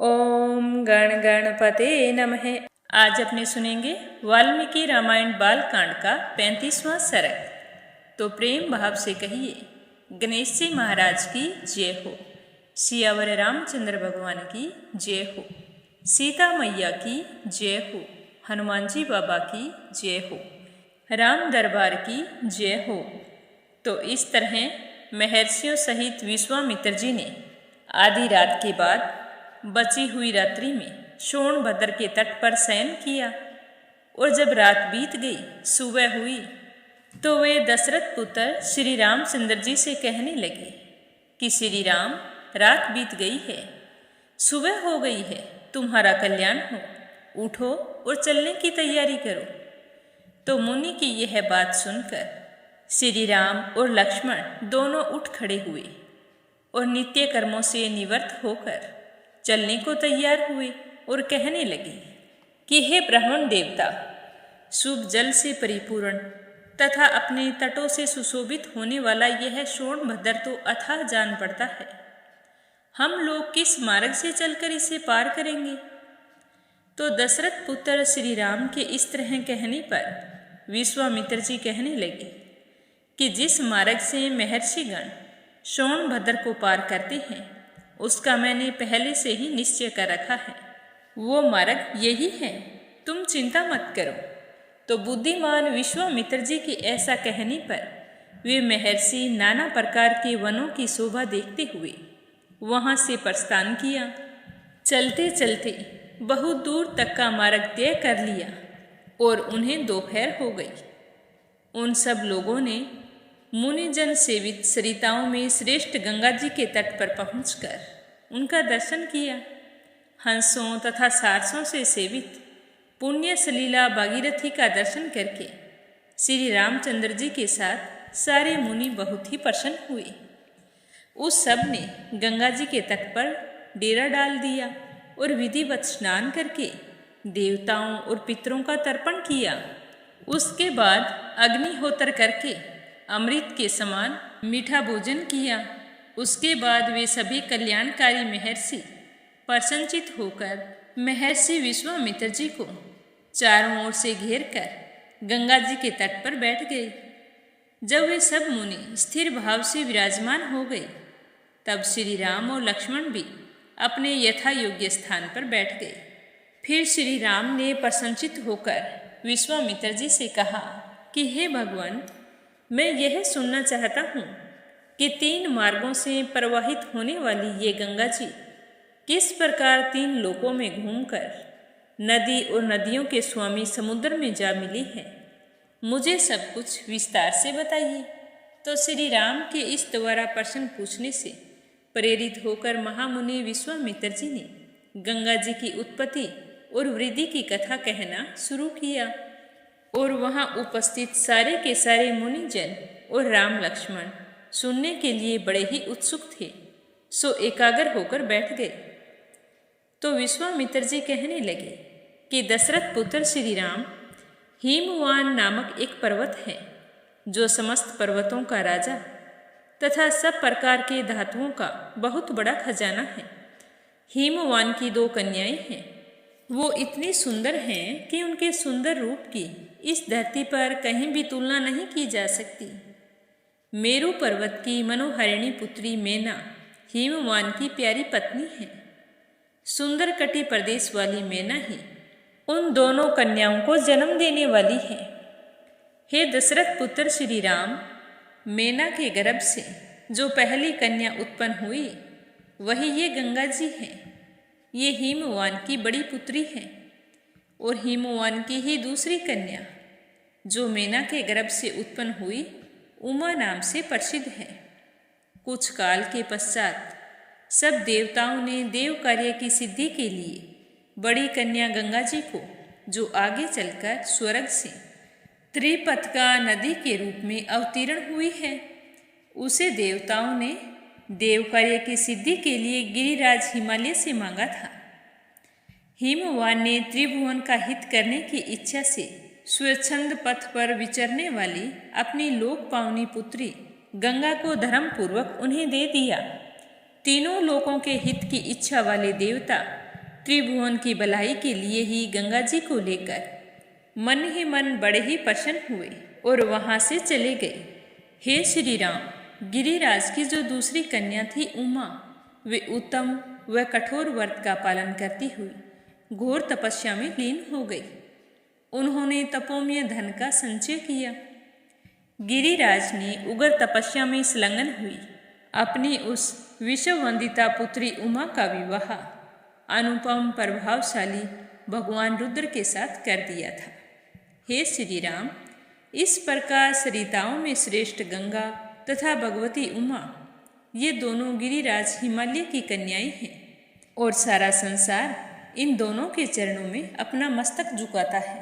ओम गण गणपते नमः। आज अपने सुनेंगे वाल्मीकि रामायण बालकांड का 35वां सर्ग। तो प्रेम भाव से कहिए, गणेश जी महाराज की जय हो, सियावर रामचंद्र भगवान की जय हो, सीता मैया की जय हो, हनुमान जी बाबा की जय हो, राम दरबार की जय हो। तो इस तरह महर्षियों सहित विश्वामित्र जी ने आधी रात के बाद बची हुई रात्रि में सोनभद्र के तट पर शयन किया। और जब रात बीत गई, सुबह हुई, तो वे दशरथ पुत्र श्री रामचंद्र जी से कहने लगे कि श्री राम, रात बीत गई है, सुबह हो गई है, तुम्हारा कल्याण हो, उठो और चलने की तैयारी करो। तो मुनि की यह बात सुनकर श्री राम और लक्ष्मण दोनों उठ खड़े हुए और नित्य कर्मों से निवृत्त होकर चलने को तैयार हुए और कहने लगे कि हे ब्राह्मण देवता, शुभ जल से परिपूर्ण तथा अपने तटों से सुशोभित होने वाला यह सोनभद्र तो अथाह जान पड़ता है। हम लोग किस मार्ग से चलकर इसे पार करेंगे? तो दशरथ पुत्र श्री राम के इस तरह कहने पर विश्वामित्र जी कहने लगे कि जिस मार्ग से महर्षिगण सोनभद्र को पार करते हैं, उसका मैंने पहले से ही निश्चय कर रखा है। वो मार्ग यही है, तुम चिंता मत करो। तो बुद्धिमान विश्वामित्र जी के ऐसा कहने पर वे महर्षि नाना प्रकार के वनों की शोभा देखते हुए वहाँ से प्रस्थान किया। चलते चलते बहुत दूर तक का मार्ग तय कर लिया और उन्हें दोपहर हो गई। उन सब लोगों ने मुनिजन सेवित सरिताओं में श्रेष्ठ गंगा जी के तट पर पहुंचकर उनका दर्शन किया। हंसों तथा सारसों से सेवित पुण्य सलीला भागीरथी का दर्शन करके श्री रामचंद्र जी के साथ सारे मुनि बहुत ही प्रसन्न हुए। उस सब ने गंगा जी के तट पर डेरा डाल दिया और विधिवत स्नान करके देवताओं और पितरों का तर्पण किया। उसके बाद अग्निहोत्र करके अमृत के समान मीठा भोजन किया। उसके बाद वे सभी कल्याणकारी महर्षि प्रसन्नचित होकर महर्षि विश्वामित्र जी को चारों ओर से घेर कर गंगा जी के तट पर बैठ गए। जब वे सब मुनि स्थिर भाव से विराजमान हो गए, तब श्री राम और लक्ष्मण भी अपने यथा योग्य स्थान पर बैठ गए। फिर श्री राम ने प्रसन्नचित होकर विश्वामित्र जी से कहा कि हे भगवान, मैं यह सुनना चाहता हूँ कि 3 मार्गों से प्रवाहित होने वाली ये गंगा जी किस प्रकार 3 लोकों में घूमकर नदी और नदियों के स्वामी समुद्र में जा मिली है। मुझे सब कुछ विस्तार से बताइए। तो श्री राम के इस द्वारा प्रश्न पूछने से प्रेरित होकर महामुनि विश्वामित्र जी ने गंगा जी की उत्पत्ति और वृद्धि की कथा कहना शुरू किया। और वहाँ उपस्थित सारे के सारे मुनिजन और राम लक्ष्मण सुनने के लिए बड़े ही उत्सुक थे, सो एकाग्र होकर बैठ गए। तो विश्वामित्र जी कहने लगे कि दशरथ पुत्र श्री राम, हिमवान नामक एक पर्वत है जो समस्त पर्वतों का राजा तथा सब प्रकार के धातुओं का बहुत बड़ा खजाना है। हिमवान की 2 कन्याएं हैं। वो इतनी सुंदर हैं कि उनके सुंदर रूप की इस धरती पर कहीं भी तुलना नहीं की जा सकती। मेरु पर्वत की मनोहरिणी पुत्री मेना हिमवान की प्यारी पत्नी है। सुंदर कटी प्रदेश वाली मेना ही उन दोनों कन्याओं को जन्म देने वाली है। हे दशरथ पुत्र श्री राम, मेना के गर्भ से जो पहली कन्या उत्पन्न हुई, वही ये गंगा जी है। ये हिमवान की बड़ी पुत्री है और हिमवान की ही दूसरी कन्या जो मेना के गर्भ से उत्पन्न हुई, उमा नाम से प्रसिद्ध है। कुछ काल के पश्चात सब देवताओं ने देव कार्य की सिद्धि के लिए बड़ी कन्या गंगा जी को, जो आगे चलकर स्वर्ग से त्रिपथका नदी के रूप में अवतीर्ण हुई है, उसे देवताओं ने देव कार्य की सिद्धि के लिए गिरिराज हिमालय से मांगा था। हिमवान ने त्रिभुवन का हित करने की इच्छा से स्वच्छंद पथ पर विचरने वाली अपनी लोक पावनी पुत्री गंगा को धर्मपूर्वक उन्हें दे दिया। तीनों लोकों के हित की इच्छा वाले देवता त्रिभुवन की भलाई के लिए ही गंगा जी को लेकर मन ही मन बड़े ही प्रसन्न हुए और वहाँ से चले गए। हे श्री राम, गिरिराज की जो दूसरी कन्या थी उमा, वे उत्तम व कठोर व्रत का पालन करती हुई घोर तपस्या में लीन हो गई। उन्होंने तपोमय धन का संचय किया। गिरिराज ने उग्र तपस्या में संलग्न हुई अपनी उस विश्ववंदिता पुत्री उमा का विवाह अनुपम प्रभावशाली भगवान रुद्र के साथ कर दिया था। हे श्री राम, इस प्रकार सरिताओं में श्रेष्ठ गंगा तथा भगवती उमा, ये दोनों गिरिराज हिमालय की कन्याएं हैं और सारा संसार इन दोनों के चरणों में अपना मस्तक झुकाता है।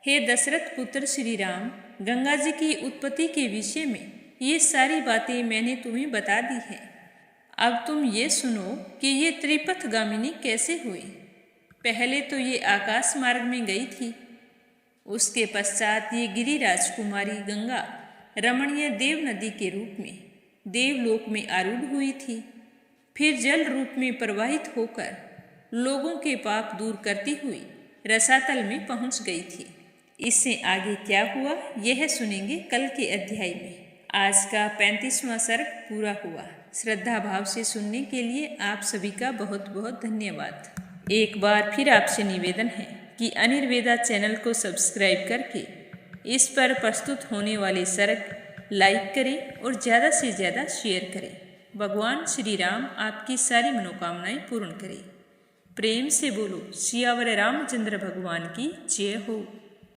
हे दशरथ पुत्र श्री राम, गंगा जी की उत्पत्ति के विषय में ये सारी बातें मैंने तुम्हें बता दी हैं। अब तुम ये सुनो कि ये त्रिपथगामिनी कैसे हुई। पहले तो ये आकाश मार्ग में गई थी, उसके पश्चात ये गिरिराज कुमारी गंगा रमणीय देव नदी के रूप में देवलोक में आरूढ़ हुई थी। फिर जल रूप में प्रवाहित होकर लोगों के पाप दूर करती हुई रसातल में पहुंच गई थी। इससे आगे क्या हुआ यह सुनेंगे कल के अध्याय में। आज का 35वां सर्ग पूरा हुआ। श्रद्धा भाव से सुनने के लिए आप सभी का बहुत बहुत धन्यवाद। एक बार फिर आपसे निवेदन है कि अनिर्वेदा चैनल को सब्सक्राइब करके इस पर प्रस्तुत होने वाले सर्ग लाइक करें और ज़्यादा से ज़्यादा शेयर करें। भगवान श्री राम आपकी सारी मनोकामनाएं पूर्ण करें। प्रेम से बोलो सियावर रामचंद्र भगवान की जय हो।